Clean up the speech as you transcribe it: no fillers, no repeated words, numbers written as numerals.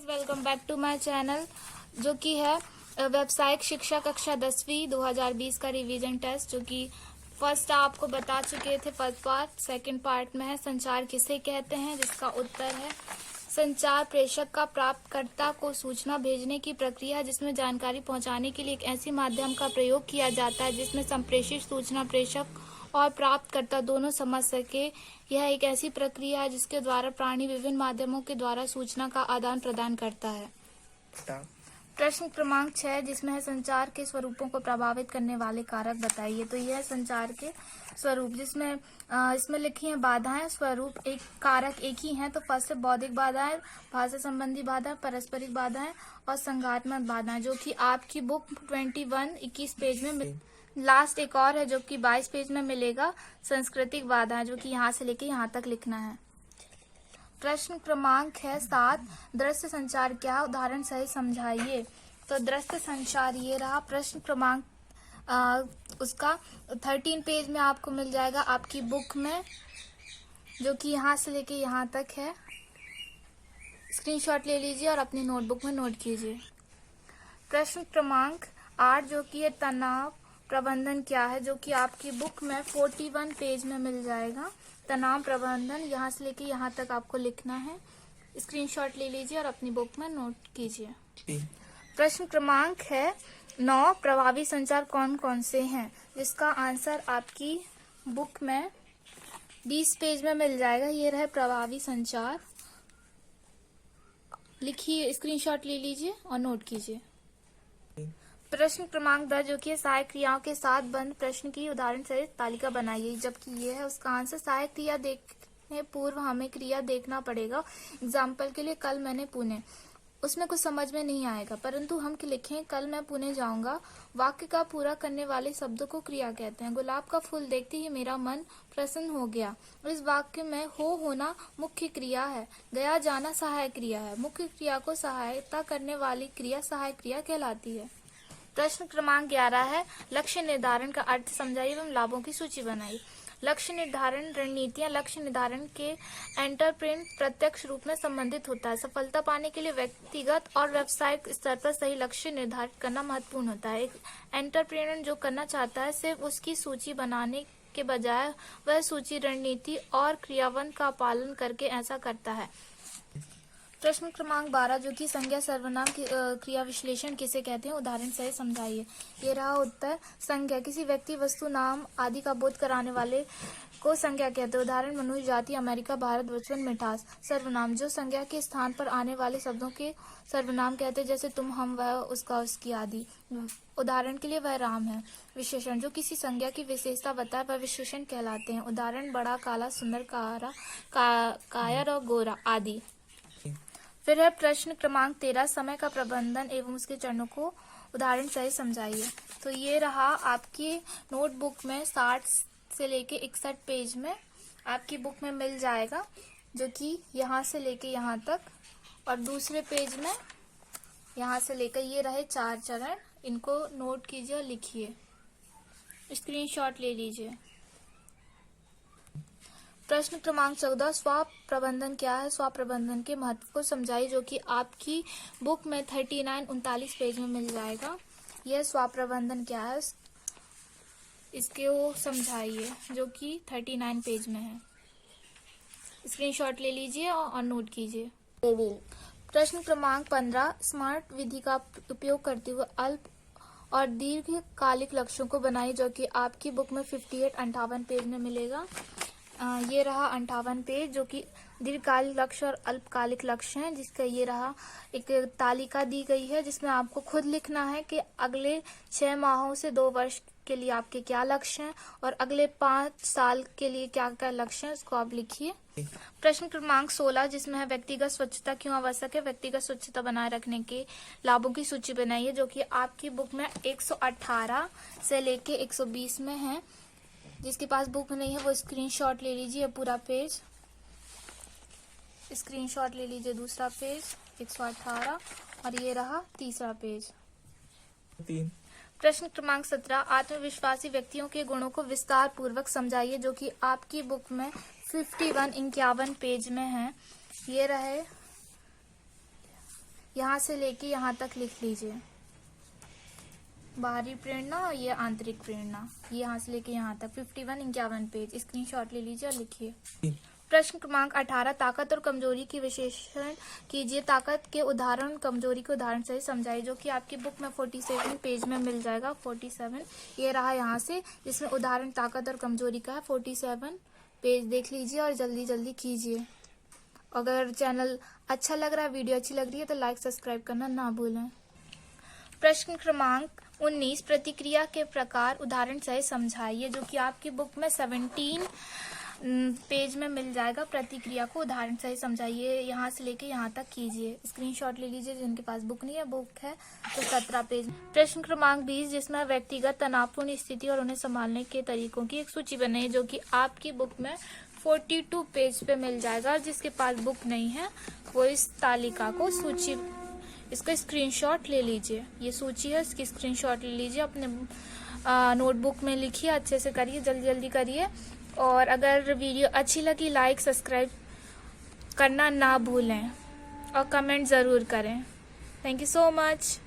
Welcome back to my channel, जो कि है व्यावसायिक शिक्षा कक्षा 10वीं 2020 का रिवीजन टेस्ट। जो कि फर्स्ट आपको बता चुके थे फर्स्ट पार्ट, सेकंड पार्ट में है संचार किसे कहते हैं, जिसका उत्तर है संचार प्रेषक का प्राप्तकर्ता को सूचना भेजने की प्रक्रिया, जिसमें जानकारी पहुंचाने के लिए एक ऐसी माध्यम का प्रयोग किया जाता है जिसमें संप्रेषित सूचना प्रेषक और प्राप्तकर्ता दोनों समझ सके। यह एक ऐसी प्रक्रिया है जिसके द्वारा प्राणी विभिन्न माध्यमों के द्वारा सूचना का आदान प्रदान करता है। प्रश्न क्रमांक 6, जिसमें है संचार के स्वरूपों को प्रभावित करने वाले कारक बताइए। तो यह है संचार के स्वरूप, जिसमें इसमें लिखी है बाधाएं। स्वरूप एक कारक एक ही हैं, तो फर्स्ट है बौद्धिक बाधाएं, भाषा संबंधी बाधाएं, पारस्परिक बाधाएं और संघात्मक बाधाएं, जो कि आपकी बुक 21 पेज में लास्ट एक और है जो कि 22 पेज में मिलेगा, सांस्कृतिक बाधा, जो कि यहाँ से लेके यहाँ तक लिखना है। प्रश्न क्रमांक है 7, दृश्य संचार क्या है, उदाहरण सहित समझाइए। तो दृश्य संचार ये रहा। प्रश्न क्रमांक उसका 13 पेज में आपको मिल जाएगा आपकी बुक में, जो कि यहाँ से लेके यहाँ तक है। स्क्रीनशॉट ले लीजिए और अपनी नोटबुक में नोट कीजिए। प्रश्न क्रमांक 8, जो कि है तनाव प्रबंधन क्या है, जो कि आपकी बुक में 41 पेज में मिल जाएगा। तनाव प्रबंधन यहाँ से लेके यहाँ तक आपको लिखना है। स्क्रीनशॉट ले लीजिए और अपनी बुक में नोट कीजिए। प्रश्न क्रमांक है 9, प्रभावी संचार कौन कौन से हैं, जिसका आंसर आपकी बुक में 20 पेज में मिल जाएगा। ये रहे प्रभावी संचार, लिखिए, स्क्रीनशॉट ले लीजिए और नोट कीजिए। प्रश्न क्रमांक 10, जो कि सहायक क्रियाओं के साथ बंद प्रश्न की उदाहरण सहित तालिका बनाइए। जबकि ये है उसका आंसर सहायक क्रिया देखने पूर्व हमें क्रिया देखना पड़ेगा। एग्जाम्पल के लिए कल मैंने पुणे, उसमें कुछ समझ में नहीं आएगा, परंतु हम लिखें कल मैं पुणे जाऊंगा। वाक्य का पूरा करने वाले शब्दों को क्रिया कहते हैं। गुलाब का फूल देखते ही मेरा मन प्रसन्न हो गया। इस वाक्य में होना मुख्य क्रिया है, गया जाना सहायक क्रिया है। मुख्य क्रिया को सहायता करने वाली क्रिया सहायक क्रिया कहलाती है। प्रश्न क्रमांक 11 है, लक्ष्य निर्धारण का अर्थ समझाइए एवं लाभों की सूची बनाइए। लक्ष्य निर्धारण रणनीतियां लक्ष्य निर्धारण के एंटरप्रेन प्रत्यक्ष रूप में संबंधित होता है। सफलता पाने के लिए व्यक्तिगत और व्यावसायिक स्तर पर सही लक्ष्य निर्धारित करना महत्वपूर्ण होता है। एक एंटरप्रेनर जो करना चाहता है सिर्फ उसकी सूची बनाने के बजाय वह सूची रणनीति और क्रियावन का पालन करके ऐसा करता है। प्रश्न क्रमांक 12, जो कि संज्ञा सर्वनाम क्रिया विश्लेषण किसे कहते हैं, उदाहरण सहित समझाइए। ये रहा उत्तर। संज्ञा किसी व्यक्ति, वस्तु, नाम आदि का बोध कराने वाले को संज्ञा कहते हैं। उदाहरण मनुष्य, जाति, अमेरिका, भारत, बचपन, मिठास। सर्वनाम जो संज्ञा के स्थान पर आने वाले शब्दों के सर्वनाम कहते हैं, जैसे तुम, हम, वह, उसका, उसकी आदि। उदाहरण के लिए वह राम है। विशेषण जो किसी संज्ञा की विशेषता बताए वह विशेषण कहलाते हैं। उदाहरण बड़ा, काला, सुंदर, कायर और गोरा आदि। फिर है प्रश्न क्रमांक 13, समय का प्रबंधन एवं उसके चरणों को उदाहरण सहित समझाइए। तो ये रहा आपकी नोटबुक में 60 से लेके 61 पेज में आपकी बुक में मिल जाएगा, जो कि यहाँ से लेके यहाँ तक, और दूसरे पेज में यहाँ से लेकर ये रहे 4 चरण। इनको नोट कीजिए और लिखिए, स्क्रीनशॉट ले लीजिए। प्रश्न क्रमांक 14, स्व प्रबंधन क्या है, स्व प्रबंधन के महत्व को समझाइए, जो कि आपकी बुक में 39-39 पेज में मिल जाएगा। यह स्व प्रबंधन क्या है इसके वो समझाइए, जो कि 39 पेज में है। स्क्रीनशॉट ले लीजिए और नोट कीजिए। प्रश्न क्रमांक 15, स्मार्ट विधि का उपयोग करते हुए अल्प और दीर्घकालिक लक्ष्यों को बनाइए, जो कि आपकी बुक में 58-58 पेज में मिलेगा। ये रहा 58 पेज, जो कि दीर्घकालिक लक्ष्य और अल्पकालिक लक्ष्य हैं, जिसका ये रहा एक तालिका दी गई है, जिसमें आपको खुद लिखना है कि अगले 6 माहों से 2 वर्ष के लिए आपके क्या लक्ष्य हैं और अगले 5 साल के लिए क्या क्या लक्ष्य हैं, उसको आप लिखिए। प्रश्न क्रमांक 16, जिसमें है व्यक्तिगत स्वच्छता क्यों आवश्यक है, व्यक्तिगत स्वच्छता बनाए रखने के लाभों की सूची बनाइए, जो कि आपकी बुक में 118 से लेके 120 में है। जिसके पास बुक नहीं है वो स्क्रीनशॉट ले लीजिए पूरा पेज, स्क्रीनशॉट ले लीजिए दूसरा पेज 118, और ये रहा तीसरा पेज। प्रश्न क्रमांक 17, आत्मविश्वासी व्यक्तियों के गुणों को विस्तार पूर्वक समझाइए, जो कि आपकी बुक में 51 पेज में है। ये रहे यहाँ से लेके यहाँ तक लिख लीजिए। बाहरी प्रेरणा और ये आंतरिक प्रेरणा, ये यहाँ से लेके यहाँ तक 51-51 पेज। स्क्रीनशॉट ले लीजिए और लिखिए। प्रश्न क्रमांक 18, ताकत और कमजोरी की विशेषण कीजिए। ताकत के उदाहरण, कमजोरी के उदाहरण से समझाइए, जो कि आपकी बुक में 47 पेज में मिल जाएगा। 47 ये रहा यहाँ से, इसमें उदाहरण ताकत और कमजोरी का है। 47 पेज देख लीजिए और जल्दी जल्दी कीजिए। अगर चैनल अच्छा लग रहा है, वीडियो अच्छी लग रही है तो लाइक सब्सक्राइब करना ना भूलें। प्रश्न क्रमांक 19, प्रतिक्रिया के प्रकार उदाहरण सहित समझाइए, जो कि आपकी बुक में 17 पेज में मिल जाएगा। प्रतिक्रिया को उदाहरण सहित समझाइए, यहाँ से लेके यहाँ तक कीजिए। स्क्रीनशॉट ले लीजिए, जिनके पास बुक नहीं है, बुक है तो 17 पेज। प्रश्न क्रमांक 20, जिसमें व्यक्तिगत तनावपूर्ण स्थिति और उन्हें संभालने के तरीकों की एक सूची बनाइए, जो कि आपकी बुक में 42 पेज पे मिल जाएगा। जिसके पास बुक नहीं है वो इस तालिका को इसका स्क्रीनशॉट ले लीजिए। ये सूची है, इसकी स्क्रीनशॉट ले लीजिए, अपने नोटबुक में लिखिए, अच्छे से करिए, जल्दी जल्दी करिए। और अगर वीडियो अच्छी लगी, लाइक सब्सक्राइब करना ना भूलें और कमेंट ज़रूर करें। Thank you so much.